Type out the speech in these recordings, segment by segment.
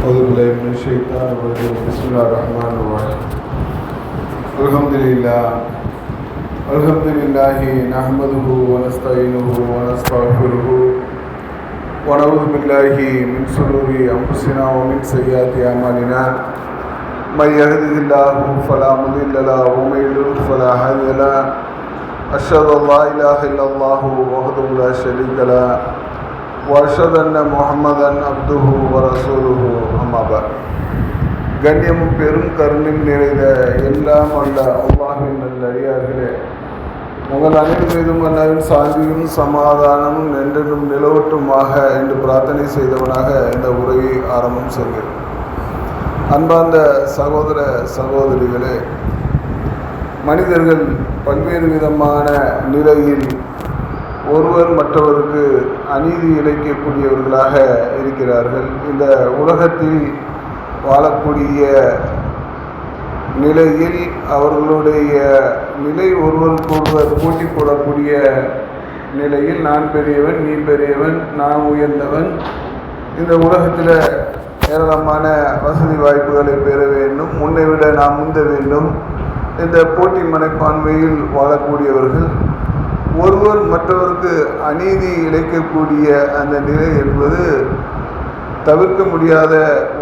أعوذ بالله من الشيطان الرجيم بسم الله الرحمن الرحيم الحمد لله نحمده ونستعينه ونستغفره ونعوذ بالله من شرور أنفسنا ومن سيئات أعمالنا من يهده الله فلا مضل له ومن يضلل فلا هادي له أشهد أن لا إله إلا الله وحده لا شريك له وأشهد أن محمدا عبده ورسوله أما بعد. கண்ணியமும் பெரும் கருணையும் நிறைந்த எல்லாம் அல்ல அல்லாஹ்வின் நல்லடியார்களே, உங்கள் அனைவர் மீதும் அல்லாஹ்வின் சாந்தியும் சமாதானமும் என்றென்றும் நிலவட்டுமாக என்று பிரார்த்தனை செய்தவனாக இந்த உரையை ஆரம்பம் செய்கிறேன். அன்பார்ந்த சகோதர சகோதரிகளே, மனிதர்கள் பல்வேறு விதமான நிலையில் ஒருவர் மற்றவருக்கு அநீதி இழைக்கக்கூடியவர்களாக இருக்கிறார்கள். இந்த உலகத்தில் வாழக்கூடிய நிலையில் அவர்களுடைய நிலை ஒருவருக்கொருவர் போட்டி போடக்கூடிய நிலையில் நான் பெரியவன், நீ பெரியவன், நான் உயர்ந்தவன், இந்த உலகத்தில் ஏராளமான வசதி வாய்ப்புகளை பெற வேண்டும், முன்னை விட நாம் முந்த வேண்டும், இந்த போட்டி மனப்பான்மையில் வாழக்கூடியவர்கள் ஒருவர் மற்றவருக்கு அநீதி இழைக்கக்கூடிய அந்த நிலை என்பது தவிர்க்க முடியாத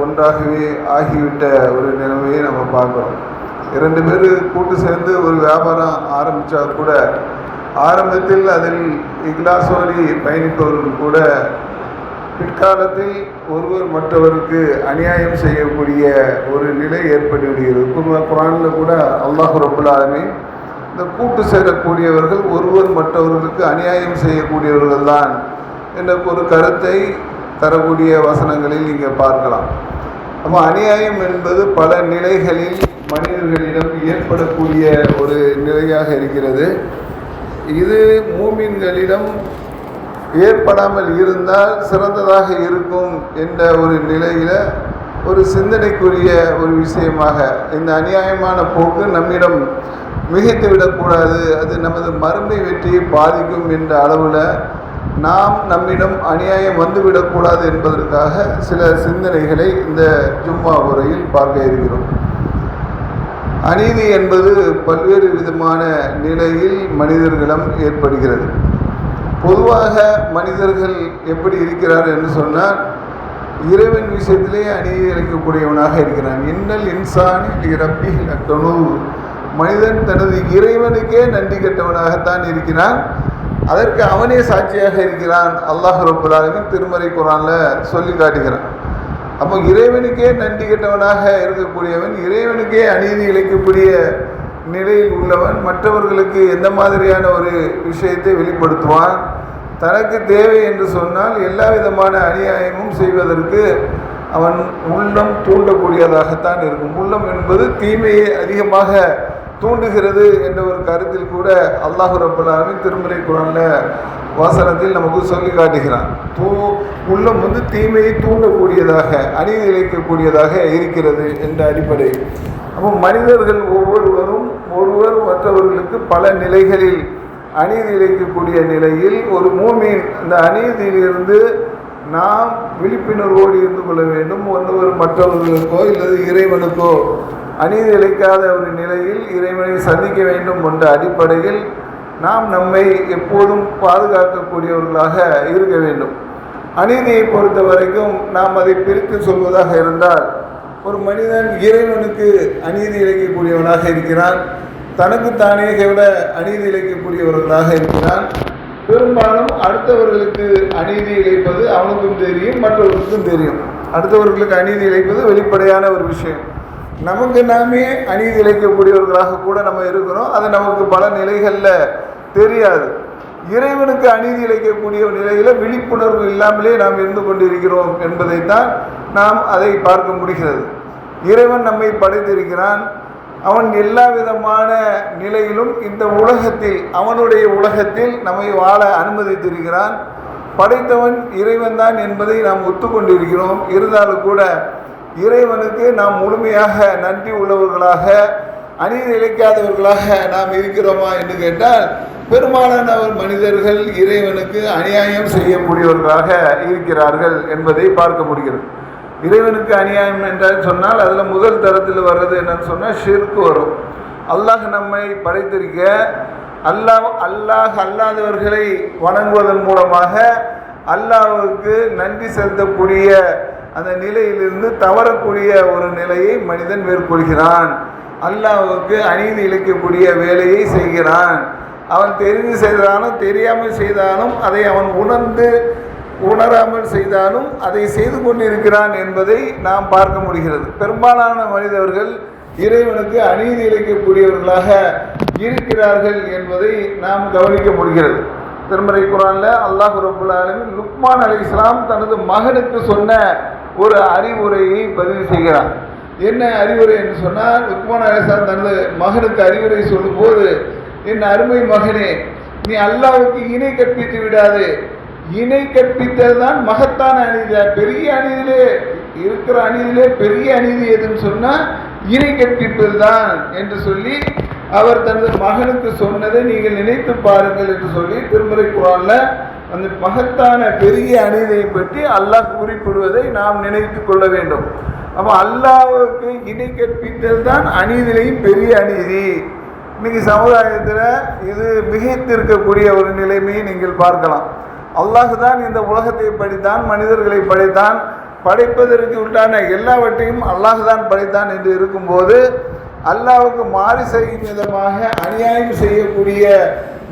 ஒன்றாகவே ஆகிவிட்ட ஒரு நிலைமையை நம்ம பார்க்குறோம். இரண்டு பேர் கூட்டு சேர்ந்து ஒரு வியாபாரம் ஆரம்பித்தா கூட ஆரம்பத்தில் அதில் இக்லாசோரி பயணிப்பவர்கள் கூட பிற்காலத்தில் ஒருவர் மற்றவருக்கு அநியாயம் செய்யக்கூடிய ஒரு நிலை ஏற்பட்டுவிடுகிறது. குர்ஆனில் கூட அல்லாஹ் ரப்பல் ஆலமீன் இந்த கூட்டு சேரக்கூடியவர்கள் ஒருவர் மற்றவர்களுக்கு அநியாயம் செய்யக்கூடியவர்கள் தான் என்ற ஒரு கருத்தை தரக்கூடிய வசனங்களில் நீங்கள் பார்க்கலாம். நம்ம அநியாயம் என்பது பல நிலைகளில் மனிதர்களிடம் ஏற்படக்கூடிய ஒரு நிலையாக இருக்கிறது. இது மூமின்களிடம் ஏற்படாமல் இருந்தால் சிறந்ததாக இருக்கும் என்ற ஒரு நிலையில் ஒரு சிந்தனைக்குரிய ஒரு விஷயமாக இந்த அநியாயமான போக்கு நம்மிடம் மிகைத்து விடக்கூடாது, அது நமது மறுமை வெற்றியை பாதிக்கும் என்ற அளவில் நாம் நம்மிடம் அநியாயம் வந்துவிடக்கூடாது என்பதற்காக சில சிந்தனைகளை இந்த ஜும்மா உரையில் பார்க்க இருக்கிறோம். அநீதி என்பது பல்வேறு விதமான நிலையில் மனிதர்களிடம் ஏற்படுகிறது. பொதுவாக மனிதர்கள் எப்படி இருக்கிறார் என்று சொன்னால், இறைவன் விஷயத்திலே அநீதி இழைக்கக்கூடியவனாக இருக்கிறான். இன்னல் இன்சானி ரப்பிஹி லகனூர், மனிதன் தனது இறைவனுக்கே நன்றி கெட்டவனாகத்தான் இருக்கிறான், அதற்கு அவனே சாட்சியாக இருக்கிறான். அல்லாஹ் ரப்பல் ஆலமீன் திருமறை குர்ஆனில் சொல்லி காட்டுகிறான். அப்போ இறைவனுக்கே நன்றி கெட்டவனாக இருக்கக்கூடியவன், இறைவனுக்கே அநீதி இழைக்கக்கூடிய நிலையில் உள்ளவன் மற்றவர்களுக்கு எந்த மாதிரியான ஒரு விஷயத்தை வெளிப்படுத்துவான்? தனக்கு தேவை என்று சொன்னால் எல்லா விதமான அநியாயமும் செய்வதற்கு அவன் உள்ளம் தூண்டக்கூடியதாகத்தான் இருக்கும். உள்ளம் என்பது தீமையை அதிகமாக தூண்டுகிறது என்ற ஒரு கருத்தில் கூட அல்லாஹ் ரப்பல் ஆலமீன் திருமறை குர்ஆனில் வசனத்தில் நமக்கு சொல்லி காட்டுகிறான். உள்ளம் தீமையை தூண்டக்கூடியதாக அநீதி இழைக்கக்கூடியதாக இருக்கிறது என்ற அடிப்படை. அப்போ மனிதர்கள் ஒவ்வொருவரும் ஒருவர் மற்றவர்களுக்கு பல நிலைகளில் அநீதி இழைக்கக்கூடிய நிலையில் ஒரு மூமின் அந்த அநீதியிலிருந்து நாம் விழிப்புணர்வோடு இருந்து கொள்ள வேண்டும். ஒருவர் மற்றவர்களுக்கோ இல்லது இறைவனுக்கோ அநீதி இழைக்காத ஒரு நிலையில் இறைவனை சந்திக்க வேண்டும் என்ற அடிப்படையில் நாம் நம்மை எப்போதும் பாதுகாக்கக்கூடியவர்களாக இருக்க வேண்டும். அநீதியை பொறுத்த வரைக்கும் நாம் அதை பிரித்து சொல்வதாக இருந்தால், ஒரு மனிதன் இறைவனுக்கு அநீதி இழைக்கக்கூடியவனாக இருக்கிறான், தனக்குத்தானே விட அநீதி இழைக்கக்கூடியவர்களாக இருக்கிறான். பெரும்பாலும் அடுத்தவர்களுக்கு அநீதி இழைப்பது அவனுக்கும் தெரியும், மற்றவர்களுக்கும் தெரியும். அடுத்தவர்களுக்கு அநீதி இழைப்பது வெளிப்படையான ஒரு விஷயம். நமக்கு நாமே அநீதி இழைக்கக்கூடியவர்களாக கூட நம்ம இருக்கிறோம், அது நமக்கு பல நிலைகளில் தெரியாது. இறைவனுக்கு அநீதி இழைக்கக்கூடிய நிலையில் விழிப்புணர்வு இல்லாமலே நாம் இருந்து கொண்டிருக்கிறோம் என்பதைத்தான் நாம் அதை பார்க்க முடிகிறது. இறைவன் நம்மை படைத்திருக்கிறான், அவன் எல்லா விதமான நிலையிலும் இந்த உலகத்தில் அவனுடைய உலகத்தில் நம்மை வாழ அனுமதித்திருக்கிறான். படைத்தவன் இறைவன் தான் என்பதை நாம் ஒத்துக்கொண்டிருக்கிறோம். இருந்தாலும் கூட இறைவனுக்கு நாம் முழுமையாக நன்றி உள்ளவர்களாக அநீதி இழைக்காதவர்களாக நாம் இருக்கிறோமா என்று கேட்டால், பெரும்பாலான மனிதர்கள் இறைவனுக்கு அநியாயம் செய்யக்கூடியவர்களாக இருக்கிறார்கள் என்பதை பார்க்க முடிகிறது. இறைவனுக்கு அநியாயம் என்றால் சொன்னால் அதில் முதல் தரத்தில் வர்றது என்னன்னு சொன்னால் ஷிர்க் வரும். அல்லாஹ் நம்மை படைத்திருக்க அல்லாஹ் அல்லாதவர்களை வணங்குவதன் மூலமாக அல்லாஹ்வுக்கு நன்றி செலுத்தக்கூடிய அந்த நிலையிலிருந்து தவறக்கூடிய ஒரு நிலையை மனிதன் மேற்கொள்கிறான். அல்லாஹ்வுக்கு அநீதி இழைக்கக்கூடிய வேலையை செய்கிறான். அவன் தெரிந்து செய்தாலும் தெரியாமல் செய்தாலும் அதை அவன் உணராமல் செய்தாலும் அதை செய்து கொண்டிருக்கிறான் என்பதை நாம் பார்க்க முடிகிறது. பெரும்பாலான மனிதர்கள் இறைவனுக்கு அநீதி இழைக்கக்கூடியவர்களாக இருக்கிறார்கள் என்பதை நாம் கவனிக்க முடிகிறது. திருமறை குர்ஆன்ல அல்லாஹ் ரப்பல் ஆலமீன் லுக்மான் அலைஹிஸ்ஸலாம் தனது மகனுக்கு சொன்ன ஒரு அறிவுரையை பதிவு செய்கிறார். என்ன அறிவுரை என்று சொன்னால், லுக்மான் அலைஹிஸ்ஸலாம் தனது மகனுக்கு அறிவுரை சொல்லும்போது, என் அருமை மகனே, நீ அல்லாஹ்வுக்கு இணை கற்பித்து விடாது. இணை கற்பித்தல் தான் மகத்தான அநீதி. பெரிய அநீதியிலே இருக்கிற அநீதியிலே பெரிய அநீதி எதுன்னு சொன்னால் இணை கற்பிப்பது தான் என்று சொல்லி அவர் தனது மகனுக்கு சொன்னதை நீங்கள் நினைத்து பாருங்கள் என்று சொல்லி திருமறை குர்ஆன்ல அந்த மகத்தான பெரிய அநீதியை பற்றி அல்லாஹ் குறிப்பிடுவதை நாம் நினைத்து கொள்ள வேண்டும். அப்போ அல்லாஹ்வுக்கு இணை கற்பித்தல் தான் அநீதியிலையும் பெரிய அநீதி. இன்னைக்கு சமுதாயத்தில் இது மிகைத்திருக்கக்கூடிய ஒரு நிலைமையை நீங்கள் பார்க்கலாம். அல்லாஹ் தான் இந்த உலகத்தை படைத்தான், மனிதர்களை படைத்தான், படைப்பதற்கு உண்டான எல்லாவற்றையும் அல்லாஹ் தான் படைத்தான் என்று இருக்கும்போது அல்லாஹ்வுக்கு மாறு செய்யும் விதமாக அநியாயம் செய்யக்கூடிய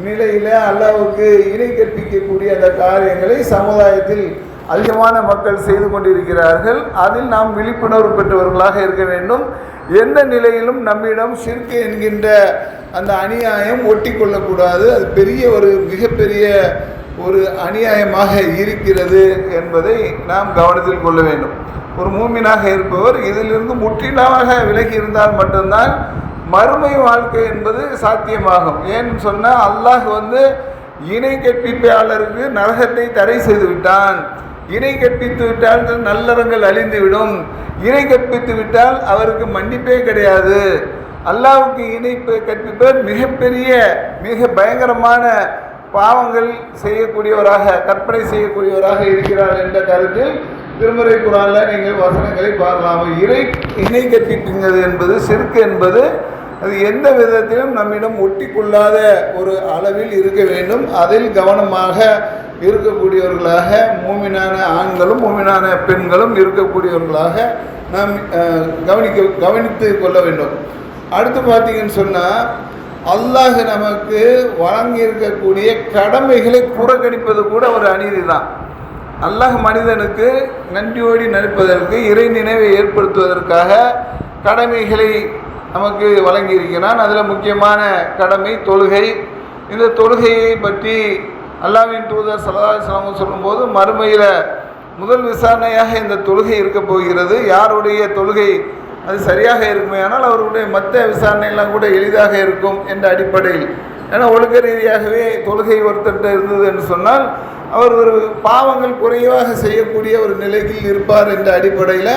நிலையில் அல்லாஹ்வுக்கு இணை கற்பிக்கக்கூடிய அந்த காரியங்களை சமுதாயத்தில் அதிகமான மக்கள் செய்து கொண்டிருக்கிறார்கள். அதில் நாம் விழிப்புணர்வு பெற்றவர்களாக இருக்க வேண்டும். எந்த நிலையிலும் நம்மிடம் ஷிர்க் என்கின்ற அந்த அநியாயம் ஒட்டி கொள்ளக்கூடாது. அது பெரிய மிகப்பெரிய ஒரு அநியாயமாக இருக்கிறது என்பதை நாம் கவனத்தில் கொள்ள வேண்டும். ஒரு மூமினாக இருப்பவர் இதிலிருந்து முற்றிலுமாக விலகி இருந்தால் மட்டும்தான் மறுமை வாழ்க்கை என்பது சாத்தியமாகும். ஏன்னு சொன்னால் அல்லாஹ் இணை கற்பிப்பாளருக்கு நரகத்தை தடை செய்து விட்டான். இணை கற்பித்து விட்டால் நல்லறங்கள் அழிந்துவிடும். இணை கற்பித்து விட்டால் அவருக்கு மன்னிப்பே கிடையாது. அல்லாஹ்வுக்கு இணை கற்பிப்பவர் மிக பயங்கரமான பாவங்கள் செய்யக்கூடியவராக, கற்பனை செய்யக்கூடியவராக இருக்கிறார் என்ற கருத்தில் திருமறை குர்ஆன்ல நீங்கள் வசனங்களை பார்க்கலாம். இணை கற்பிப்பது என்பது ஷிர்க் என்பது அது எந்த விதத்திலும் நம்மிடம் ஒட்டி கொள்ளாத ஒரு அளவில் இருக்க வேண்டும். அதில் கவனமாக இருக்கக்கூடியவர்களாக மூமினான ஆண்களும் மூமினான பெண்களும் இருக்கக்கூடியவர்களாக நாம் கவனித்து கொள்ள வேண்டும். அடுத்து பார்த்தீங்கன்னு சொன்னால், அல்லாஹ் நமக்கு வழங்கியிருக்கக்கூடிய கடமைகளை புறக்கணிப்பது கூட ஒரு அநீதி தான். அல்லாஹ் மனிதனுக்கு நன்றியோடி நடப்பதற்கு, இறை நினைவை ஏற்படுத்துவதற்காக கடமைகளை நமக்கு வழங்கியிருக்கிறான். அதில் முக்கியமான கடமை தொழுகை. இந்த தொழுகையை பற்றி அல்லாஹ்வின் தூதர் ஸல்லல்லாஹு அலைஹி வஸல்லம் சொல்லும்போது, மறுமையில் முதல் விசாரணையாக இந்த தொழுகை இருக்க போகிறது. யாருடைய தொழுகை அது சரியாக இருக்குமே ஆனால் அவர்களுடைய மற்ற விசாரணையெல்லாம் கூட எளிதாக இருக்கும் என்ற அடிப்படையில். ஏன்னா ஒழுக்க ரீதியாகவே தொழுகை ஒருத்தர்கிட்ட இருந்தது என்று சொன்னால் அவர் ஒரு பாவங்கள் குறைவாக செய்யக்கூடிய ஒரு நிலையில் இருப்பார் என்ற அடிப்படையில்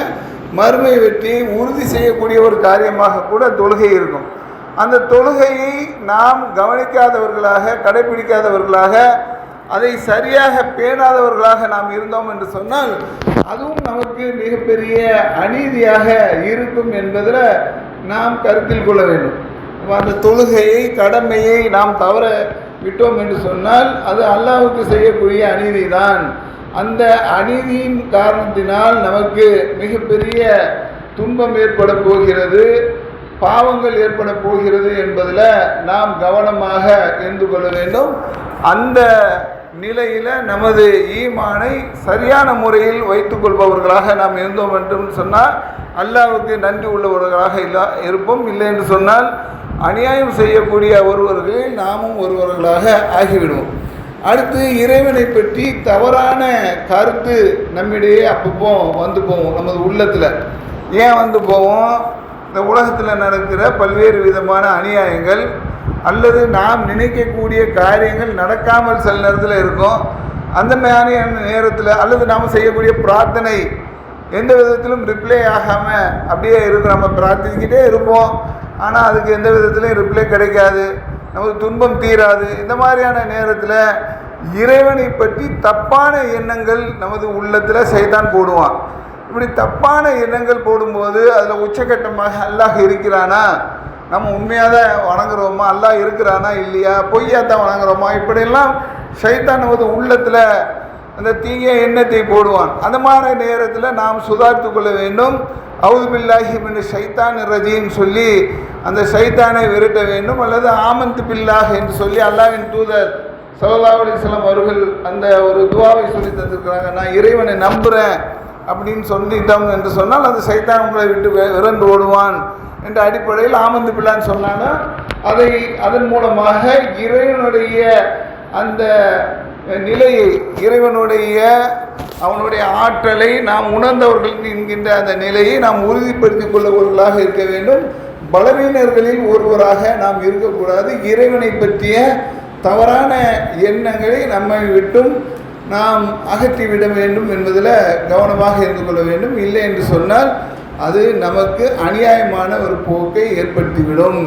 மறுமை வெற்றியை உறுதி செய்யக்கூடிய ஒரு காரியமாக கூட தொழுகை இருக்கும். அந்த தொழுகையை நாம் கவனிக்காதவர்களாக, கடைபிடிக்காதவர்களாக, அதை சரியாக பேணாதவர்களாக நாம் இருந்தோம் என்று சொன்னால் அதுவும் நமக்கு மிகப்பெரிய அநீதியாக இருக்கும் என்பதில் நாம் கருத்தில் கொள்ள வேண்டும். அந்த தொழுகையை, கடமையை நாம் தவற விட்டோம் என்று சொன்னால் அது அல்லாஹ்வுக்கு செய்யக்கூடிய அநீதி தான். அந்த அநீதியின் காரணத்தினால் நமக்கு மிகப்பெரிய துன்பம் ஏற்பட போகிறது, பாவங்கள் ஏற்பட போகிறது என்பதில் நாம் கவனமாக இருந்து கொள்ள வேண்டும். அந்த நிலையில் நமது ஈமானை சரியான முறையில் வைத்துக் கொள்பவர்களாக நாம் இருந்தோம் என்று சொன்னால் அல்லாஹ்வுக்கு நன்றி உள்ளவர்களாக இருப்போம். இல்லை என்று சொன்னால் அநியாயம் செய்யக்கூடிய ஒருவர்களில் நாமும் ஒருவர்களாக ஆகிவிடுவோம். அடுத்து, இறைவனை பற்றி தவறான கருத்து நம்மிடையே அப்பப்போ வந்து போவோம். நமது உள்ளத்தில் ஏன் போவோம்? இந்த உலகத்தில் நடக்கிற பல்வேறு விதமான அநியாயங்கள் அல்லது நாம் நினைக்கக்கூடிய காரியங்கள் நடக்காமல் சில நேரத்தில் இருக்கும். அந்த மாதிரியான நேரத்தில் அல்லது நாம் செய்யக்கூடிய பிரார்த்தனை எந்த விதத்திலும் ரிப்ளை ஆகாமல் அப்படியே இருக்கும். நம்ம பிரார்த்திக்கிட்டே இருப்போம், ஆனால் அதுக்கு எந்த விதத்திலையும் ரிப்ளை கிடைக்காது, நமக்கு துன்பம் தீராது. இந்த மாதிரியான நேரத்தில் இறைவனை பற்றி தப்பான எண்ணங்கள் நமது உள்ளத்தில் சைத்தான் போடுவான். இப்படி தப்பான எண்ணங்கள் போடும்போது அதில் உச்சகட்டமாக அல்லாஹ் இருக்கிறானா, நம்ம உண்மையாக தான் வணங்குறோமா, அல்லாஹ் இருக்கிறானா இல்லையா, பொய்யாக தான் வணங்குறோமா, இப்படியெல்லாம் ஷைத்தான் நமது உள்ளத்தில் அந்த தீய எண்ணத்தை போடுவான். அந்த மாதிரி நேரத்தில் நாம் சுதாரித்து கொள்ள வேண்டும். அவுது பில்லாஹி மின் ஷைத்தான் ரஜீம் சொல்லி அந்த ஷைத்தானை விரட்ட வேண்டும். அல்லது ஆமந்து பில்லாஹ் என்று சொல்லி அல்லாஹ்வின் தூதர் ஸல்லல்லாஹு அலைஹி வஸல்லம் அவர்கள் அந்த ஒரு துவாவை சொல்லி தந்திருக்கிறாங்க. நான் இறைவனை நம்புகிறேன் அப்படின்னு சொல்லிட்டோம் என்று சொன்னால் அந்த ஷைத்தான் உங்களை விட்டு விரண்டு ஓடுவான் என்ற அடிப்படையில் ஆமந்து பில்லான்னு சொன்னாலும் அதன் மூலமாக இறைவனுடைய அந்த நிலையை, இறைவனுடைய அவனுடைய ஆற்றலை நாம் உணர்ந்தவர்கள் என்கின்ற அந்த நிலையை நாம் உறுதிப்படுத்திக் கொள்ளவர்களாக இருக்க வேண்டும். பலவீனர்களில் ஒருவராக நாம் இருக்கக்கூடாது. இறைவனை பற்றிய தவறான எண்ணங்களை நம்மை விட்டும் நாம் அகற்றிவிட வேண்டும் என்பதில் கவனமாக இருந்து கொள்ள வேண்டும். இல்லை என்று சொன்னால் அது நமக்கு அநியாயமான ஒரு போக்கை ஏற்படுத்திவிடும்.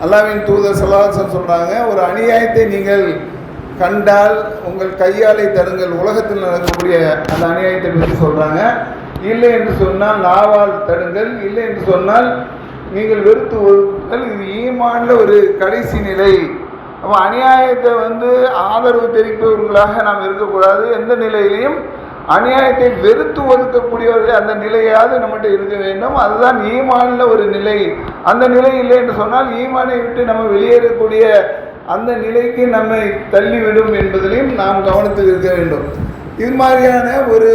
அல்லாஹ்வின் தூதர் ஸல்லல்லாஹு அலைஹி வஸல்லம் சொல்கிறாங்க, ஒரு அநியாயத்தை நீங்கள் கண்டால் உங்கள் கையாலை தருங்கள். உலகத்தில் நடக்கக்கூடிய அந்த அநியாயத்தை பற்றி சொல்கிறாங்க. இல்லை என்று சொன்னால் நாவால் தடுங்கள். இல்லை என்று சொன்னால் நீங்கள் வெறுத்து ஒதுக்குங்கள். இது ஈமானில் ஒரு கடைசி நிலை. அப்போ அநியாயத்தை ஆதரவு தெரிவிப்பவர்களாக நாம் இருக்கக்கூடாது. எந்த நிலையிலையும் அநியாயத்தை வெறுத்து ஒதுக்கக்கூடியவர்கள் அந்த நிலையாவது நம்மகிட்ட இருக்க வேண்டும். அதுதான் ஈமானில் ஒரு நிலை. அந்த நிலை இல்லை என்று சொன்னால் ஈமானை விட்டு நம்ம வெளியேறக்கூடிய அந்த நிலைக்கு நம்மை தள்ளிவிடும் என்பதிலையும் நாம் கவனத்தில் இருக்க வேண்டும். இது மாதிரியான ஒரு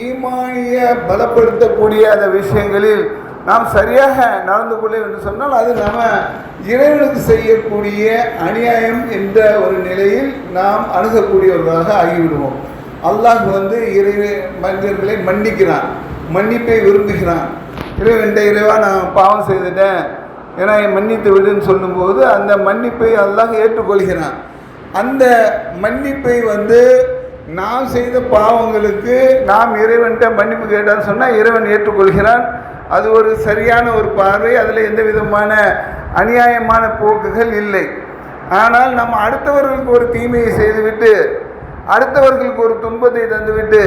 ஈமானிய பலப்படுத்தக்கூடிய அந்த விஷயங்களில் நாம் சரியாக நடந்து கொள்ள என்று சொன்னால் அது நம்ம இறைவனுக்கு செய்யக்கூடிய அநியாயம் என்ற ஒரு நிலையில் நாம் அணுகக்கூடியவர்களாக ஆகிவிடுவோம். அல்லாஹ் மனிதர்களை மன்னிக்கிறான், மன்னிப்பை விரும்புகிறான். இறைவா நான் பாவம் செய்துட்டேன், ஏன்னா மன்னித்து விடுன்னு சொல்லும்போது அந்த மன்னிப்பை அல்லாஹ் ஏற்றுக்கொள்கிறான். அந்த மன்னிப்பை நாம் செய்த பாவங்களுக்கு நாம் இறைவன்கிட்ட மன்னிப்பு கேட்டான்னு சொன்னால் இறைவன் ஏற்றுக்கொள்கிறான். அது ஒரு சரியான ஒரு பார்வை. அதில் எந்த விதமான அநியாயமான போக்குகள் இல்லை. ஆனால் நம்ம அடுத்தவர்களுக்கு ஒரு தீமையை செய்துவிட்டு அடுத்தவர்களுக்கு ஒரு துன்பத்தை தந்துவிட்டு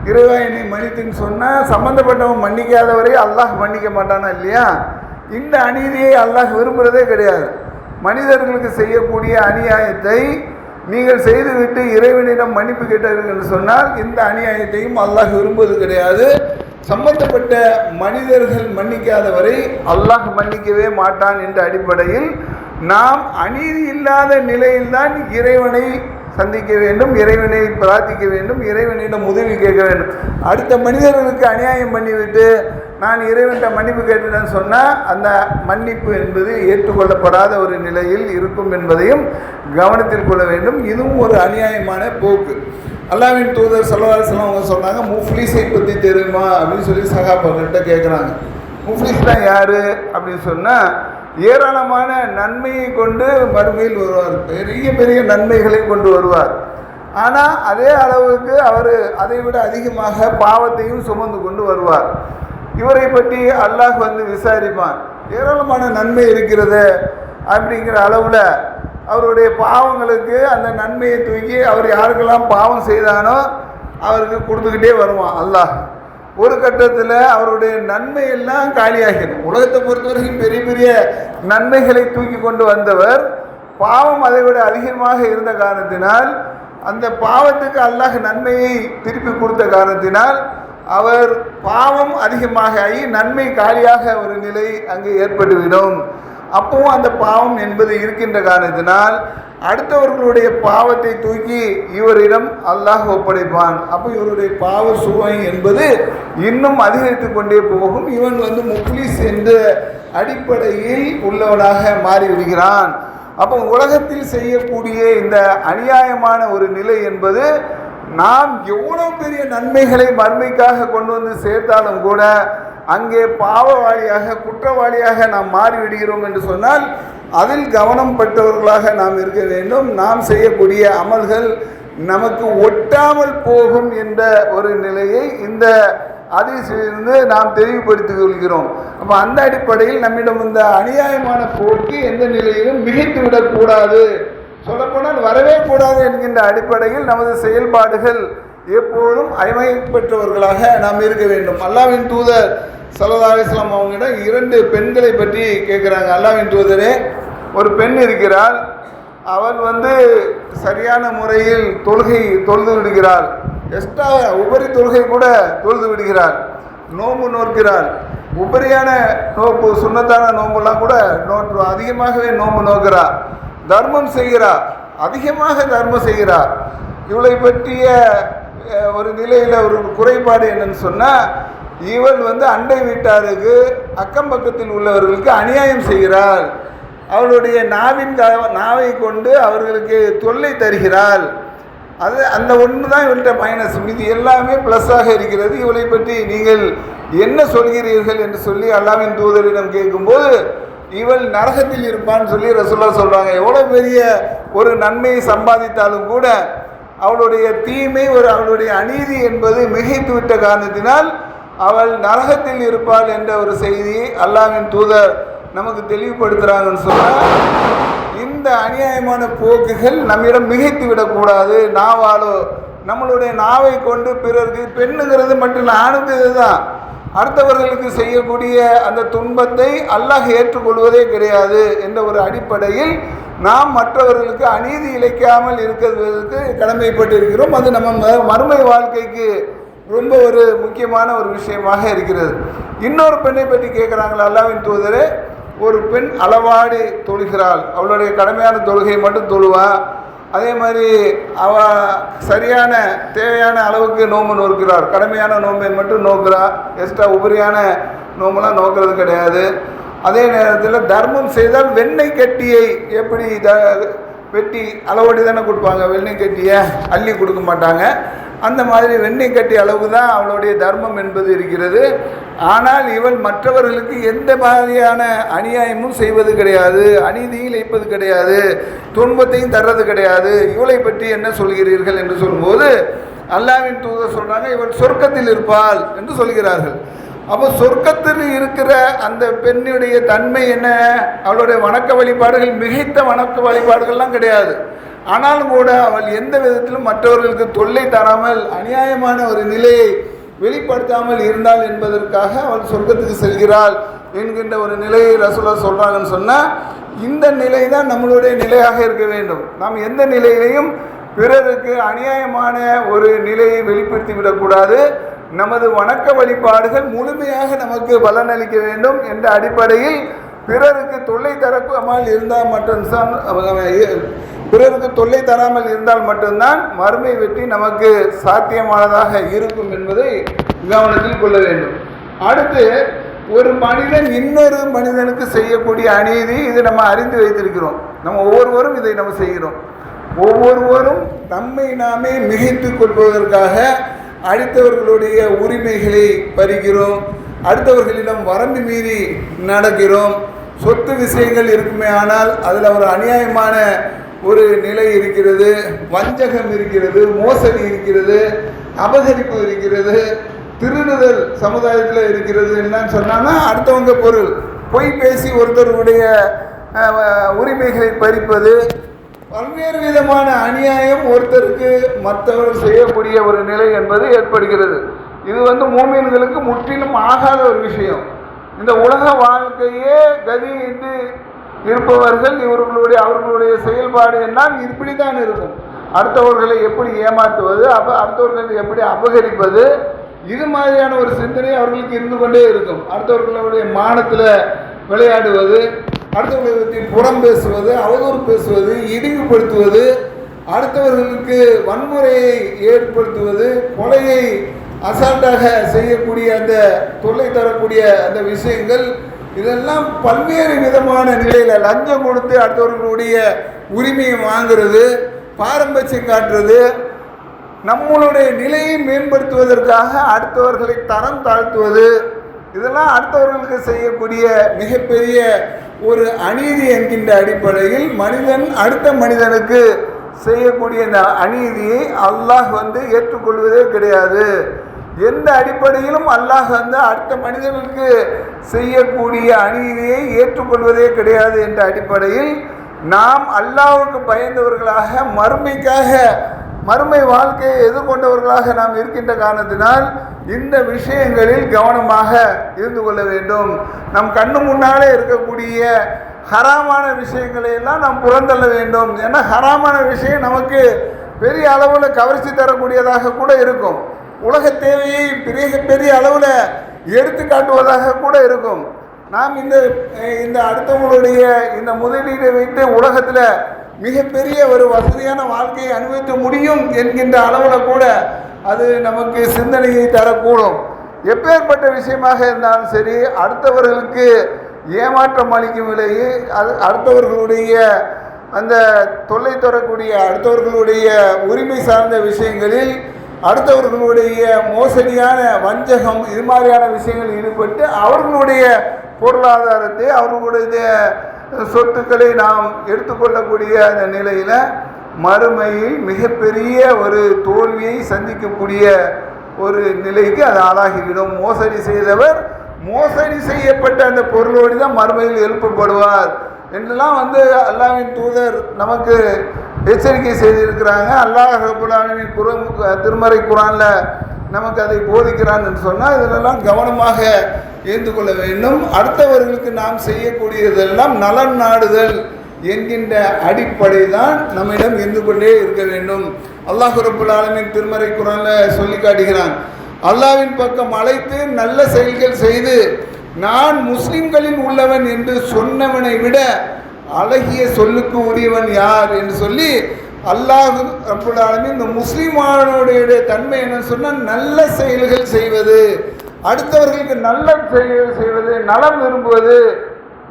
இறைவா என்னை மன்னித்துன்னு சொன்னால் சம்மந்தப்பட்டவன் மன்னிக்காதவரை அல்லாஹ் மன்னிக்க மாட்டானா இல்லையா? இந்த அநீதியை அல்லாஹ் விரும்புகிறதே கிடையாது. மனிதர்களுக்கு செய்யக்கூடிய அநியாயத்தை நீங்கள் செய்துவிட்டு இறைவனிடம் மன்னிப்பு கேட்டார்கள் என்று சொன்னால் இந்த அநியாயத்தையும் அல்லாஹ் விரும்புவது கிடையாது. சம்பந்தப்பட்ட மனிதர்கள் மன்னிக்காதவரை அல்லாஹ் மன்னிக்கவே மாட்டான் என்ற அடிப்படையில் நாம் அநீதி இல்லாத நிலையில்தான் இறைவனை சந்திக்க வேண்டும், இறைவனை பிரார்த்திக்க வேண்டும், இறைவனிடம் உதவி கேட்க வேண்டும். அடுத்த மனிதர்களுக்கு அநியாயம் பண்ணிவிட்டு நான் இறைவன்கிட்ட மன்னிப்பு கேட்டேன்னு சொன்னால் அந்த மன்னிப்பு என்பது ஏற்றுக்கொள்ளப்படாத ஒரு நிலையில் இருக்கும் என்பதையும் கவனத்தில் கொள்ள வேண்டும். இதுவும் ஒரு அநியாயமான போக்கு. அல்லாஹ்வின் தூதர் ஸல்லல்லாஹு அலைஹி வஸல்லம் அவங்க சொன்னாங்க, முஃப்லிஸை பற்றி தெரியுமா அப்படின்னு சொல்லி சஹாபாக்கிட்ட கேட்குறாங்க. முஃப்லிஸ் தான் யார் அப்படின்னு சொன்னால் ஏராளமான நன்மையை கொண்டு மறுமையில் வருவார், பெரிய பெரிய நன்மைகளை கொண்டு வருவார். ஆனால் அதே அளவுக்கு அவர் அதை விட அதிகமாக பாவத்தையும் சுமந்து கொண்டு வருவார். இவரை பற்றி அல்லாஹ் விசாரிப்பான். ஏராளமான நன்மை இருக்கிறது அப்படிங்கிற அளவில் அவருடைய பாவங்களுக்கு அந்த நன்மையை தூக்கி அவர் யாருக்கெல்லாம் பாவம் செய்தானோ அவருக்கு கொடுத்துக்கிட்டே வருவான் அல்லாஹ். ஒரு கட்டத்தில் அவருடைய நன்மையெல்லாம் காலியாகிடும். உலகத்தை பொறுத்தவரைக்கும் பெரிய பெரிய நன்மைகளை தூக்கி கொண்டு வந்தவர் பாவம் அதை விட அதிகமாக இருந்த காரணத்தினால் அந்த பாவத்துக்கு அல்லாஹ் நன்மையை திருப்பி கொடுத்த காரணத்தினால் அவர் பாவம் அதிகமாக ஆகி நன்மை காலியாக ஒரு நிலை அங்கு ஏற்பட்டுவிடும். அப்பவும் அந்த பாவம் என்பது இருக்கின்ற காரணத்தினால் அடுத்தவர்களுடைய பாவத்தை தூக்கி இவரிடம் அல்லாஹ் ஒப்படைப்பான். அப்போ இவருடைய பாவ சுவை என்பது இன்னும் அதிகரித்து கொண்டே போகும். இவன் முஃப்லிஸ் என்ற அடிப்படையில் உள்ளவனாக மாறிவிடுகிறான். அப்போ உலகத்தில் செய்யக்கூடிய இந்த அநியாயமான ஒரு நிலை என்பது நாம் எவ்வளோ பெரிய நன்மைகளை மறுமைக்காக கொண்டு சேர்த்தாலும் கூட அங்கே பாவவாளியாக குற்றவாளியாக நாம் மாறிவிடுகிறோம் என்று சொன்னால் அதில் கவனம் பட்டவர்களாக நாம் இருக்க வேண்டும். நாம் செய்யக்கூடிய அமல்கள் நமக்கு ஒட்டாமல் போகும் என்ற ஒரு நிலையை இந்த ஹதீஸிலிருந்து நாம் தெளிவுபடுத்திக் கொள்கிறோம். அப்போ அந்த அடிப்படையில் நம்மிடம் இந்த அநியாயமான போக்கு எந்த நிலையிலும் மிகைத்து விடக்கூடாது, சொல்லப்போனால் வரவே கூடாது என்கின்ற அடிப்படையில் நமது செயல்பாடுகள் எப்போதும் ஐமை பெற்றவர்களாக நாம் இருக்க வேண்டும். அல்லாஹ்வின் தூதர் ஸல்லல்லாஹு அலைஹி வஸல்லம் அவங்களிடம் 2 பெண்களை பற்றி கேட்குறாங்க. அல்லாஹ்வின் தூதரே, ஒரு பெண் இருக்கிறாள், அவள் சரியான முறையில் தொழுது விடுகிறாள், எக்ஸ்ட்ரா உபரி தொழுகை கூட தொழுது விடுகிறாள், நோன்பு நோக்கிறாள், உபரியான நோன்பு சுன்னத்தான நோன்புலாம் கூட அதிகமாகவே நோன்பு நோக்கிறா, தர்மம் செய்கிறா, அதிகமாக தர்மம் செய்கிறா. இவளை பற்றிய ஒரு நிலையில் ஒரு குறைபாடு என்னன்னு சொன்னால், இவள் அண்டை வீட்டாருக்கு அக்கம் பக்கத்தில் உள்ளவர்களுக்கு அநியாயம் செய்கிறாள், அவளுடைய நாவை கொண்டு அவர்களுக்கு தொல்லை தருகிறாள். அந்த ஒன்று தான் இவள்கிட்ட மைனஸ், மீது எல்லாமே ப்ளஸ்ஸாக இருக்கிறது. இவளை பற்றி நீங்கள் என்ன சொல்கிறீர்கள் என்று சொல்லி அல்லாஹ்வின் தூதரிடம் கேட்கும்போது, இவள் நரகத்தில் இருப்பான்னு சொல்லி ரசூலுல்லாஹ் சொல்கிறாங்க. எவ்வளோ பெரிய ஒரு நன்மையை சம்பாதித்தாலும் கூட அவளுடைய தீமை, அவளுடைய அநீதி என்பது மிகைத்து விட்ட காரணத்தினால் அவள் நரகத்தில் இருப்பாள் என்ற ஒரு செய்தி அல்லாஹ்வின் தூதர் நமக்கு தெளிவுபடுத்துகிறாங்கன்னு சொன்னால், இந்த அநியாயமான போக்குகள் நம்மிடம் மிகைத்து விடக்கூடாது. நாவாலோ நம்மளுடைய நாவை கொண்டு பிறருக்கு, பெண்ணுங்கிறது மட்டும் இல்லை, ஆணுக்கு இதுதான், அடுத்தவர்களுக்கு செய்யக்கூடிய அந்த துன்பத்தை அல்லாஹ் ஏற்றுக்கொள்வதே கிடையாது என்ற ஒரு அடிப்படையில் நாம் மற்றவர்களுக்கு அநீதி இழைக்காமல் இருக்கிறதுக்கு கடமைப்பட்டு இருக்கிறோம். அது நம்ம மறுமை வாழ்க்கைக்கு ரொம்ப ஒரு முக்கியமான ஒரு விஷயமாக இருக்கிறது. இன்னொரு பெண்ணை பற்றி கேட்குறாங்களா அல்லாஹ்வின் தூதரே, ஒரு பெண் அளவாடி தொழுகிறாள், அவளுடைய கடமையான தொழுகை மட்டும் தொழுவா, அதே மாதிரி அவள் சரியான தேவையான அளவுக்கு நோன்பு நோக்கிறாள், கடமையான நோன்பை மட்டும் நோக்கிறா, எக்ஸ்ட்ரா உபரியான நோம்பெல்லாம் நோக்கிறது கிடையாது. அதே நேரத்தில் தர்மம் செய்தால் வெண்ணெய் கட்டியை எப்படி வெட்டி அளவோடி தானே கொடுப்பாங்க, வெண்ணெய் கட்டியை அள்ளி கொடுக்க மாட்டாங்க. அந்த மாதிரி வெண்ணெய் கட்டி அளவுக்கு தான் அவளுடைய தர்மம் என்பது இருக்கிறது. ஆனால் இவள் மற்றவர்களுக்கு எந்த மாதிரியான அநியாயமும் செய்வது கிடையாது, அநீதியும் இழைப்பது கிடையாது, துன்பத்தையும் தர்றது கிடையாது. இவளை பற்றி என்ன சொல்கிறீர்கள் என்று சொல்லும்போது அல்லாஹ்வின் தூதர் சொல்கிறாங்க, இவள் சொர்க்கத்தில் இருப்பாள் என்று சொல்கிறார்கள். அப்போ சொர்க்கத்தில் இருக்கிற அந்த பெண்ணுடைய தன்மை என்ன? அவளுடைய வணக்க வழிபாடுகள் மிகைத்த வணக்க வழிபாடுகள்லாம் கிடையாது. ஆனாலும் கூட அவள் எந்த விதத்திலும் மற்றவர்களுக்கு தொல்லை தராமல் அநியாயமான ஒரு நிலையை வெளிப்படுத்தாமல் இருந்தாள் என்பதற்காக அவள் சொர்க்கத்துக்கு செல்கிறாள் என்கின்ற ஒரு நிலையை ரசூலுல்லாஹ் சொல்கிறாங்கன்னு சொன்னால், இந்த நிலை தான் நம்மளுடைய நிலையாக இருக்க வேண்டும். நாம் எந்த நிலையிலையும் பிறருக்கு அநியாயமான ஒரு நிலையை வெளிப்படுத்தி விடக்கூடாது. நமது வணக்க வழிபாடுகள் முழுமையாக நமக்கு பலனளிக்க வேண்டும் என்ற அடிப்படையில் பிறருக்கு தொல்லை தராமல் மட்டும்தான் மறுமை வெற்றி நமக்கு சாத்தியமானதாக இருக்கும் என்பதை கவனத்தில் கொள்ள வேண்டும். அடுத்து, ஒரு மனிதன் இன்னொரு மனிதனுக்கு செய்யக்கூடிய அநீதி, இது நம்ம அறிந்து வைத்திருக்கிறோம். நம்ம ஒவ்வொருவரும் இதை நம்ம செய்கிறோம். ஒவ்வொருவரும் நம்மை நாமே மிகைத்துக் கொள்வதற்காக அடுத்தவர்களுடைய உரிமைகளை பறிக்கிறோம், அடுத்தவர்களிடம் வரம்பு மீறி நடக்கிறோம். சொத்து விஷயங்கள் இருக்குமே ஆனால் அதில் ஒரு அநியாயமான ஒரு நிலை இருக்கிறது, வஞ்சகம் இருக்கிறது, மோசடி இருக்கிறது, அபகரிப்பு இருக்கிறது, திருடுதல் சமுதாயத்தில் இருக்கிறது. என்னன்னு சொன்னாங்கன்னா, அடுத்தவங்க பொருள் பொய் பேசி ஒருத்தருடைய உரிமைகளை பறிப்பது, பல்வேறு விதமான அநியாயம் ஒருத்தருக்கு மற்றவர் செய்யக்கூடிய ஒரு நிலை என்பது ஏற்படுகிறது. இது மூமின்களுக்கு முற்றிலும் ஆகாத ஒரு விஷயம். இந்த உலக வாழ்க்கையே கதி என்று இருப்பவர்கள் அவர்களுடைய செயல்பாடு எல்லாம் இப்படி தான் இருக்கும். அடுத்தவர்களை எப்படி ஏமாற்றுவது, அடுத்தவர்களை எப்படி அபகரிப்பது, இது மாதிரியான ஒரு சிந்தனை அவர்களுக்கு இருந்து கொண்டே இருக்கும். அடுத்தவர்களுடைய மானத்தில் விளையாடுவது, அடுத்தவர்களுக்கு புறம் பேசுவது, அவதூறு பேசுவது, இழிவுபடுத்துவது, அடுத்தவர்களுக்கு வன்முறையை ஏற்படுத்துவது, கொலையை அசால்ட்டாக செய்யக்கூடிய அந்த தொல்லை தரக்கூடிய அந்த விஷயங்கள், இதெல்லாம் பல்வேறு விதமான நிலையில் லஞ்சம் கொடுத்து அடுத்தவர்களுடைய உரிமையை வாங்கிறது, பாரம்பரியம் காட்டுறது, நம்மளுடைய நிலையை மேம்படுத்துவதற்காக அடுத்தவர்களை தரம் தாழ்த்துவது, இதெல்லாம் அடுத்தவர்களுக்கு செய்யக்கூடிய மிகப்பெரிய ஒரு அநீதி என்கின்ற அடிப்படையில் மனிதன் அடுத்த மனிதனுக்கு செய்யக்கூடிய இந்த அநீதியை அல்லாஹ் ஏற்றுக்கொள்வதே கிடையாது. எந்த அடிப்படையிலும் அல்லாஹ் அடுத்த மனிதனுக்கு செய்யக்கூடிய அநீதியை ஏற்றுக்கொள்வதே கிடையாது என்ற அடிப்படையில் நாம் அல்லாஹ்வுக்கு பயந்தவர்களாக மறுமைக்காக மறுமை வாழ்க்கையை எதிர்கொண்டவர்களாக நாம் இருக்கின்ற காரணத்தினால் இந்த விஷயங்களில் கவனமாக இருந்து கொள்ள வேண்டும். நம் கண்ணு முன்னாலே இருக்கக்கூடிய ஹராமான விஷயங்களை எல்லாம் நாம் புறந்தள்ள வேண்டும். ஏன்னா ஹராமான விஷயம் நமக்கு பெரிய அளவில் கவர்ச்சி தரக்கூடியதாக கூட இருக்கும். உலக தேவையை பெரிய அளவில் எடுத்து காட்டுவதாக கூட இருக்கும். நாம் இந்த அடுத்தவங்களுடைய இந்த முதலீடை வைத்து உலகத்தில் மிகப்பெரிய ஒரு வசதியான வாழ்க்கையை அனுபவிக்க முடியும் என்கின்ற அளவில் கூட அது நமக்கு சிந்தனையை தரக்கூடும். எப்பேற்பட்ட விஷயமாக இருந்தாலும் சரி, அடுத்தவர்களுக்கு ஏமாற்றம் அளிக்கும் விலையை அடுத்தவர்களுடைய அந்த தொல்லை தரக்கூடிய அடுத்தவர்களுடைய உரிமை சார்ந்த விஷயங்களில் அடுத்தவர்களுடைய மோசடியான வஞ்சகம் இது மாதிரியான விஷயங்களில் ஈடுபட்டு அவர்களுடைய பொருளாதாரத்தை அவர்களுடைய சொத்துக்களை நாம் எடுத்துக்கொள்ளக்கூடிய அந்த நிலையில் மறுமையில் மிகப்பெரிய ஒரு தோல்வியை சந்திக்கக்கூடிய ஒரு நிலைக்கு அது ஆளாகிவிடும். மோசடி செய்தவர் மோசடி செய்யப்பட்ட அந்த பொருளோடு தான் மறுமையில் எழுப்பப்படுவார் என்றெல்லாம் அல்லாஹ்வின் தூதர் நமக்கு எச்சரிக்கை செய்திருக்கிறாங்க. அல்லாஹ் ரப்பல் ஆலமீன் திருமறை குர்ஆனில் நமக்கு அதை போதிக்கிறான் என்று சொன்னால் இதிலெல்லாம் கவனமாக இருந்து கொள்ள வேண்டும். அடுத்தவர்களுக்கு நாம் செய்யக்கூடியதெல்லாம் நலன் நாடுதல் என்கின்ற அடிப்படை தான் நம்மிடம் இருந்து கொண்டே இருக்க வேண்டும். அல்லாஹ் ரப்பல் ஆலமீன் திருமறை குர்ஆனில் சொல்லி காட்டுகிறான், அல்லாஹ்வின் பக்கம் அழைத்து நல்ல செயல்கள் செய்து நான் முஸ்லிம்களில் உள்ளவன் என்று சொன்னவனை விட அழகிய சொல்லுக்கு உரியவன் யார் என்று சொல்லி அல்லாஹ் ரப்பல் ஆலமீன் இந்த முஸ்லிமானுடைய தன்மை என்னன்னு சொன்னால் நல்ல செயல்கள் செய்வது, அடுத்தவர்களுக்கு நல்ல செயல்கள் செய்வது, நலம் விரும்புவது.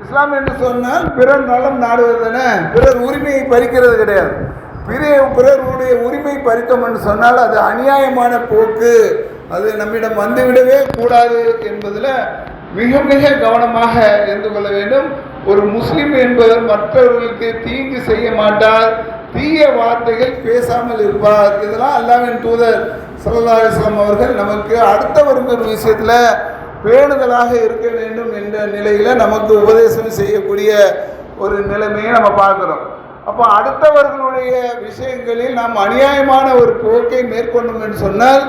இஸ்லாம் என்று சொன்னால் பிறர் நலம் நாடுவதுன, பிறர் உரிமையை பறிக்கிறது கிடையாது. பிறருடைய உரிமை பறித்தோம் என்று சொன்னால் அது அநியாயமான போக்கு, அது நம்மிடம் வந்துவிடவே கூடாது என்பதில் மிக மிக கவனமாக இருந்து கொள்ள வேண்டும். ஒரு முஸ்லிம் என்பவர் மற்றவர்களுக்கு தீங்கு செய்ய மாட்டார், தீய வார்த்தைகள் பேசாமல் இருப்பார். இதெல்லாம் அல்லாஹ்வின் தூதர் ஸல்லல்லாஹு அலைஹி வஸல்லம் அவர்கள் நமக்கு அடுத்தவர்கள் விஷயத்தில் பேணுதலாக இருக்க வேண்டும் என்ற நிலையில் நமக்கு உபதேசம் செய்யக்கூடிய ஒரு நிலைமையை நம்ம பார்க்குறோம். அப்போ அடுத்தவர்களுடைய விஷயங்களில் நாம் அநியாயமான ஒரு போக்கை மேற்கொண்டோம் என்று சொன்னால்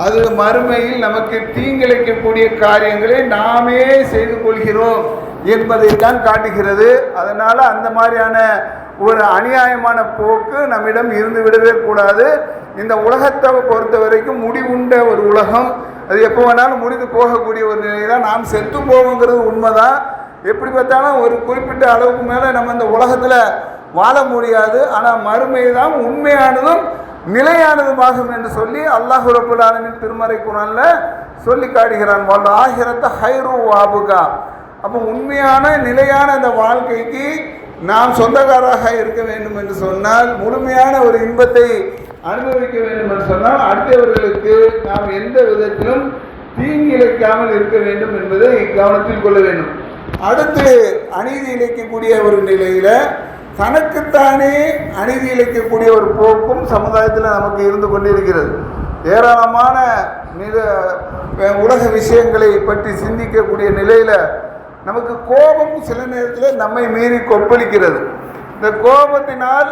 அது மறுமையில் நமக்கு தீங்கிழைக்கக்கூடிய காரியங்களை நாமே செய்து கொள்கிறோம் என்பதை தான் காட்டுகிறது. அதனால் அந்த மாதிரியான ஒரு அநியாயமான போக்கு நம்மிடம் இருந்து விடவே கூடாது. இந்த உலகத்தை பொறுத்த வரைக்கும் முடிவுண்ட ஒரு உலகம், அது எப்போ வேணாலும் முடிந்து போகக்கூடிய ஒரு நிலை தான். நாம் செத்து போவோங்கிறது உண்மைதான். எப்படி பார்த்தாலும் ஒரு குறிப்பிட்ட அளவுக்கு மேலே நம்ம இந்த உலகத்தில் வாழ முடியாது. ஆனால் மறுமை தான் உண்மையானதும் நிலையானதுமாகும் என்று சொல்லி அல்லாஹ் ரப்பல் ஆலமீன் திருமறை குர்ஆனில் சொல்லி காட்டுகிறான். வல் ஆஹிரத்து ஹைரு வாபுகா. அப்போ உண்மையான நிலையான அந்த வாழ்க்கைக்கு நாம் சொந்தக்காராக இருக்க வேண்டும் என்று சொன்னால், முழுமையான ஒரு இன்பத்தை அனுபவிக்க வேண்டும் என்று சொன்னால் அடுத்தவர்களுக்கு நாம் எந்த விதத்திலும் தீங்கி இழைக்காமல் இருக்க வேண்டும் என்பதை கவனத்தில் கொள்ள வேண்டும். அடுத்து அநீதி இழைக்கக்கூடிய ஒரு நிலையில் தனக்குத்தானே அநீதி இழைக்கக்கூடிய ஒரு போக்கும் சமுதாயத்தில் நமக்கு இருந்து கொண்டிருக்கிறது. ஏராளமான உலக விஷயங்களை பற்றி சிந்திக்கக்கூடிய நிலையில் நமக்கு கோபம் சில நேரத்தில் நம்மை மீறி கொப்பளிக்கிறது. இந்த கோபத்தினால்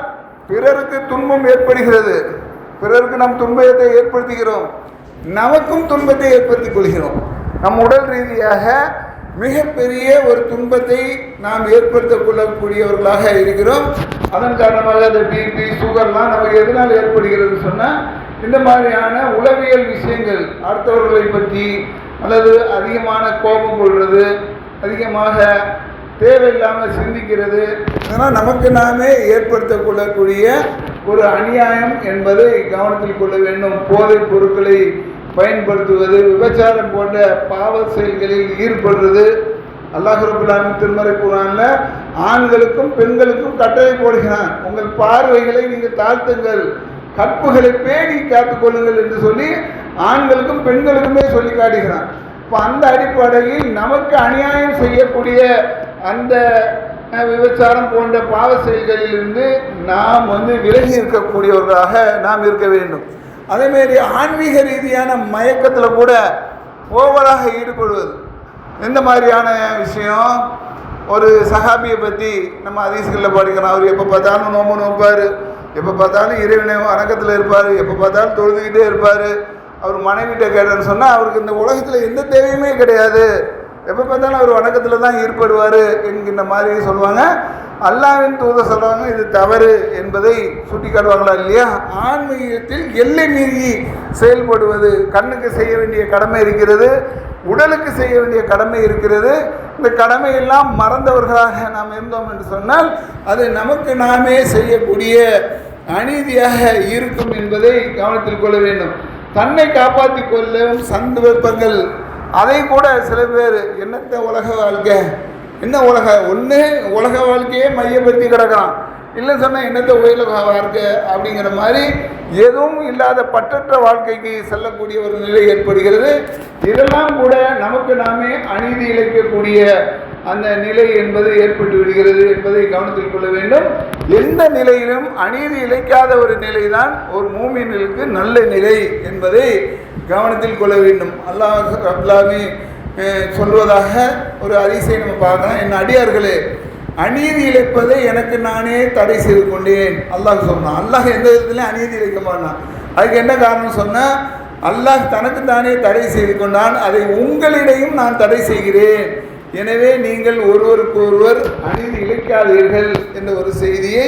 பிறருக்கு துன்பம் ஏற்படுகிறது, பிறருக்கு நம் துன்பத்தை ஏற்படுத்துகிறோம், நமக்கும் துன்பத்தை ஏற்படுத்திக் கொள்கிறோம். நம் உடல் ரீதியாக மிகப்பெரிய ஒரு துன்பத்தை நாம் ஏற்படுத்திக் கொள்ளக்கூடியவர்களாக இருக்கிறோம். அதன் காரணமாக அந்த பிபி சுகர்லாம் நமக்கு எதனால் ஏற்படுகிறது சொன்னால் இந்த மாதிரியான உளவியல் விஷயங்கள், அடுத்தவர்களை பற்றி அல்லது அதிகமான கோபம் கொள்வது, அதிகமாக தேவையில்லாமல் சிந்திக்கிறது, இதெல்லாம் நமக்கு நாமே ஏற்படுத்திக் கொள்ளக்கூடிய ஒரு அநியாயம் என்பதை கவனத்தில் கொள்ள வேண்டும். போதைப் பொருட்களை பயன்படுத்துவது, விபச்சாரம் போன்ற பாவ செயல்களில் ஈடுபடுறது. அல்லாஹ் ரப்பல் ஆலமீன் திருமறை குர்ஆனில் ஆண்களுக்கும் பெண்களுக்கும் கட்டளை போடுகிறான், உங்கள் பார்வைகளை நீங்கள் தாழ்த்துங்கள், கற்புகளை பேணி காத்துக்கொள்ளுங்கள் என்று சொல்லி ஆண்களுக்கும் பெண்களுக்குமே சொல்லி காட்டுகிறான். இப்போ அந்த அடிப்படையில் நமக்கு அநியாயம் செய்யக்கூடிய அந்த விபச்சாரம் போன்ற பாவ செயல்களிலிருந்து நாம் விலகி இருக்கக்கூடியவர்களாக நாம் இருக்க வேண்டும். அதேமாரி ஆன்மீக ரீதியான மயக்கத்தில் கூட ஓவராக ஈடுபடுவது. இந்த மாதிரியான விஷயம், ஒரு சஹாபியை பற்றி நம்ம ஹதீஸ்களில் படிக்கிறோம். அவர் எப்போ பார்த்தாலும் நோம்பு நோப்பார், எப்போ பார்த்தாலும் இறைவனை வணக்கத்தில் இருப்பார், எப்போ பார்த்தாலும் தொழுதுகிட்டே இருப்பார். அவர் மனைவிட்ட கேட்டேன்னு சொன்னால் அவருக்கு இந்த உலகத்தில் எந்த தேவையுமே கிடையாது, எப்போ பார்த்தாலும் அவர் வணக்கத்தில் தான் ஈடுபடுவார் என்கின்ற மாதிரி சொல்லுவாங்க. அல்லாஹ்வின் தூதர் சொல்கிறாங்க இது தவறு என்பதை சுட்டி காட்டுவாங்களா இல்லையா? ஆன்மீகத்தில் எல்லை மீறி செயல்படுவது, கண்ணுக்கு செய்ய வேண்டிய கடமை இருக்கிறது, உடலுக்கு செய்ய வேண்டிய கடமை இருக்கிறது. இந்த கடமையெல்லாம் மறந்தவர்களாக நாம் இருந்தோம் என்று சொன்னால் அது நமக்கு நாமே செய்யக்கூடிய அநீதியாக இருக்கும் என்பதை கவனத்தில் கொள்ள வேண்டும். தன்னை காப்பாற்றி கொள்ளும் சந்தர்ப்பங்கள், அதை கூட சில பேர் என்னத்த உலக வாழ்க்கை, என்ன ஒன்று உலக வாழ்க்கையே மையப்படுத்தி கிடக்கலாம், இல்லை சொன்னால் என்னத்த உலக வாழ்க்கை அப்படிங்கிற மாதிரி எதுவும் இல்லாத பற்றற்ற வாழ்க்கைக்கு செல்லக்கூடிய ஒரு நிலை ஏற்படுகிறது. இதெல்லாம் கூட நமக்கு நாமே அநீதி இழைக்கக்கூடிய அந்த நிலை என்பது ஏற்பட்டு விடுகிறது என்பதை கவனத்தில் கொள்ள வேண்டும். எந்த நிலையிலும் அநீதி இழைக்காத ஒரு நிலை தான் ஒரு மூமினுக்கு நல்ல நிலை என்பதை கவனத்தில் கொள்ள வேண்டும். அல்லாஹ் ரப்பல் ஆலமீன் சொல்வதாக ஒரு ஹதீஸை நம்ம பார்க்கலாம். என் அடியார்களே, அநீதி இழைப்பதை எனக்கு நானே தடை செய்து கொண்டேன் அல்லாஹ் சொன்னான். அல்லாஹ் எந்த விதத்துலையும் அநீதி இழைக்க மாட்டான். அதுக்கு என்ன காரணம் சொன்னால், அல்லாஹ் தனக்கு தானே தடை செய்து கொண்டான், அதை உங்களிடையும் நான் தடை செய்கிறேன், எனவே நீங்கள் ஒருவருக்கு ஒருவர் அநீதி இழைக்காதீர்கள் என்ற ஒரு செய்தியை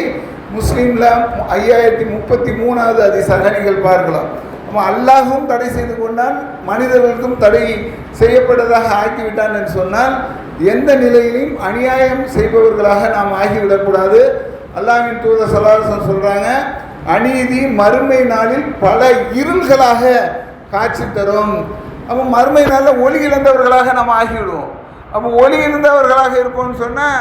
முஸ்லீமில் 5033வது ஹதீஸாக நீங்கள் பார்க்கலாம். அல்லாஹும் தடை செய்து கொண்டான், மனிதர்களுக்கும் தடை செய்யப்பட்டதாக ஆக்கிவிட்டான் என்று சொன்னால் எந்த நிலையிலும் அநியாயம் செய்பவர்களாக நாம் ஆகிவிடக்கூடாது. அல்லாஹ்வின் தூதர் ஸல்லல்லாஹு அலைஹி வஸல்லம் சொல்கிறாங்க, அநீதி மறுமை நாளில் பல இருள்களாக காட்சி தரும். அப்போ மறுமை நாளில் ஒளி இழந்தவர்களாக நாம் ஆகிவிடுவோம். அப்போ ஒளி இழந்தவர்களாக இருப்போம்னு சொன்னால்,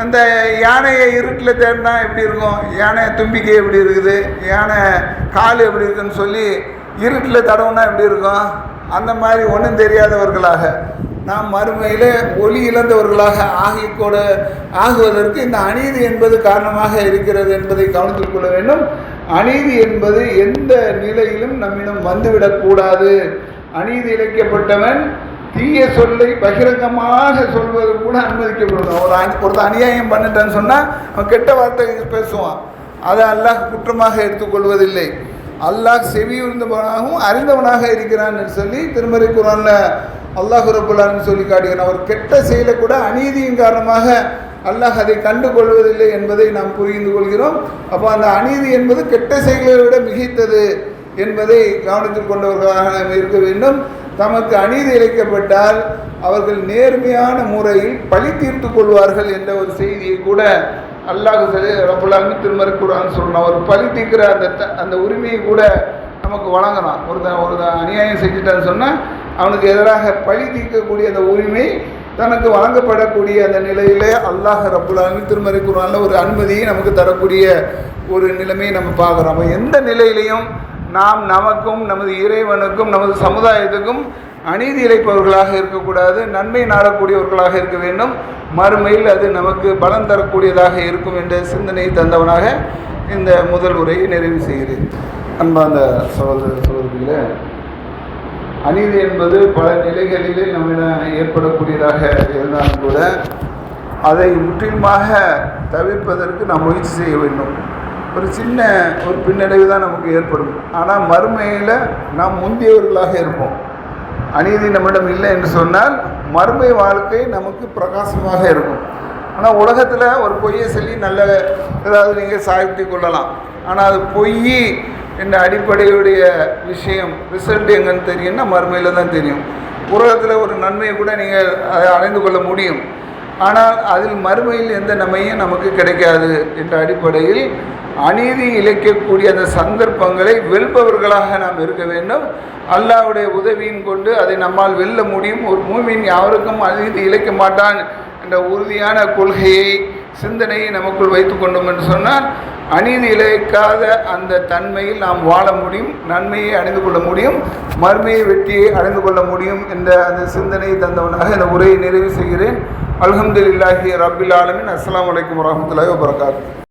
அந்த யானையை இருட்டில் தேடினா எப்படி இருக்கும், யானை தும்பிக்கை எப்படி இருக்குது, யானை கால் எப்படி இருக்குன்னு சொல்லி இருட்டில் தடவுனா எப்படி இருக்கும், அந்த மாதிரி ஒன்றும் தெரியாதவர்களாக நாம் மறுமையில் ஒளி இழந்தவர்களாக ஆகுவதற்கு இந்த அநீதி என்பது காரணமாக இருக்கிறது என்பதை கவனத்தில் கொள்ள வேண்டும். அநீதி என்பது எந்த நிலையிலும் நம்மிடம் வந்துவிடக்கூடாது. அநீதி இழைக்கப்பட்டவன் தீய சொல்லை பகிரங்கமாக சொல்வது கூட அனுமதிக்கப்படும். ஒருத்தர் அநியாயம் பண்ணிட்டான்னு சொன்னால் அவன் கெட்ட வார்த்தை பேசுவான், அதை அல்லாஹ் குற்றமாக எடுத்துக்கொள்வதில்லை. அல்லாஹ் செவியுறிந்தவனாகவும் அறிந்தவனாக இருக்கிறான்னு சொல்லி திருமறை குர்ஆனில் அல்லாஹ் ரப்பல் ஆலமீன் சொல்லி காட்டுகிறான். ஒரு கெட்ட செயலை கூட அநீதியின் காரணமாக அல்லாஹ் அதை கண்டுகொள்வதில்லை என்பதை நாம் புரிந்து கொள்கிறோம். அப்போ அந்த அநீதி என்பது கெட்ட செயல்களை விட மிகைத்தது என்பதை கவனத்தில் கொண்டவர்களாக நாம் இருக்க வேண்டும். தமக்கு அநீதி இழைக்கப்பட்டால் அவர்கள் நேர்மையான முறையில் பழி தீர்த்து கொள்வார்கள் என்ற ஒரு செய்தியை கூட அல்லாஹ் ரப்பல் ஆலமீன் திருமறை குர்ஆன் சொல்லணும். ஒரு பழி தீர்க்கிற அந்த உரிமையை கூட நமக்கு வழங்கலாம். ஒரு அநியாயம் செஞ்சுட்டான்னு சொன்னால் அவனுக்கு எதிராக பழி தீர்க்கக்கூடிய அந்த உரிமை தனக்கு வழங்கப்படக்கூடிய அந்த நிலையிலே அல்லாஹ் ரப்பல் ஆலமீன் திருமறை குர்ஆனில் ஒரு அனுமதியை நமக்கு தரக்கூடிய ஒரு நிலைமையை நம்ம பார்க்குறோம். அப்போ எந்த நிலையிலையும் நாம் நமக்கும் நமது இறைவனுக்கும் நமது சமுதாயத்துக்கும் அநீதி இழைப்பவர்களாக இருக்கக்கூடாது, நன்மை நாடக்கூடியவர்களாக இருக்க வேண்டும். மறுமையில் அது நமக்கு பலன் தரக்கூடியதாக இருக்கும் என்ற சிந்தனையை தந்தவனாக இந்த முதல் உரையை நிறைவு செய்கிறேன். அன்பார்ந்த சகோதரர்களே, அநீதி என்பது பல நிலைகளிலே நம்மிடம் ஏற்படக்கூடியதாக இருந்தாலும் கூட அதை முற்றிலுமாக தவிர்ப்பதற்கு நாம் முயற்சி செய்ய வேண்டும். ஒரு சின்ன ஒரு பின்னடைவு தான் நமக்கு ஏற்படும், ஆனால் மறுமையில் நாம் முந்தியவர்களாக இருப்போம். அநீதி நம்மிடம் இல்லை என்று சொன்னால் மறுமை வாழ்க்கை நமக்கு பிரகாசமாக இருக்கும். ஆனால் உலகத்தில் ஒரு பொய்யை சொல்லி நல்ல ஏதாவது நீங்கள் சாய்த்து கொள்ளலாம், ஆனால் அது பொய் என்ற அடிப்படையுடைய விஷயம் ரிசல்ட் எங்கன்னு தெரியும்னா மறுமையில் தான் தெரியும். உலகத்தில் ஒரு நன்மையை கூட நீங்கள் அதை அடைந்து கொள்ள முடியும், ஆனால் அதில் மறுமையில் எந்த நன்மையும் நமக்கு கிடைக்காது என்ற அடிப்படையில் அநீதி இழைக்கக்கூடிய அந்த சந்தர்ப்பங்களை வெல்பவர்களாக நாம் இருக்க வேண்டும். அல்லாஹ்வுடைய உதவியின் கொண்டு அதை நம்மால் வெல்ல முடியும். ஒரு மூமின் யாருக்கும் அநீதி இழைக்க மாட்டான் என்ற உறுதியான கொள்கையை சிந்தனையை நமக்குள் வைத்து கொண்டோம் என்று சொன்னால் அநீதி இழைக்காத அந்த தன்மையில் நாம் வாழ முடியும், நன்மையை அடைந்து கொள்ள முடியும், மறுமையை வெற்றியை அடைந்து கொள்ள முடியும் என்ற அந்த சிந்தனையை தந்தவனாக இந்த உரையை நிறைவு செய்கிறேன். அல்ஹம்துலில்லாஹி ரப்பில் ஆலமீன். அஸ்ஸலாமு அலைக்கும் வரஹ்மத்துல்லாஹி வபரகாத்துஹு.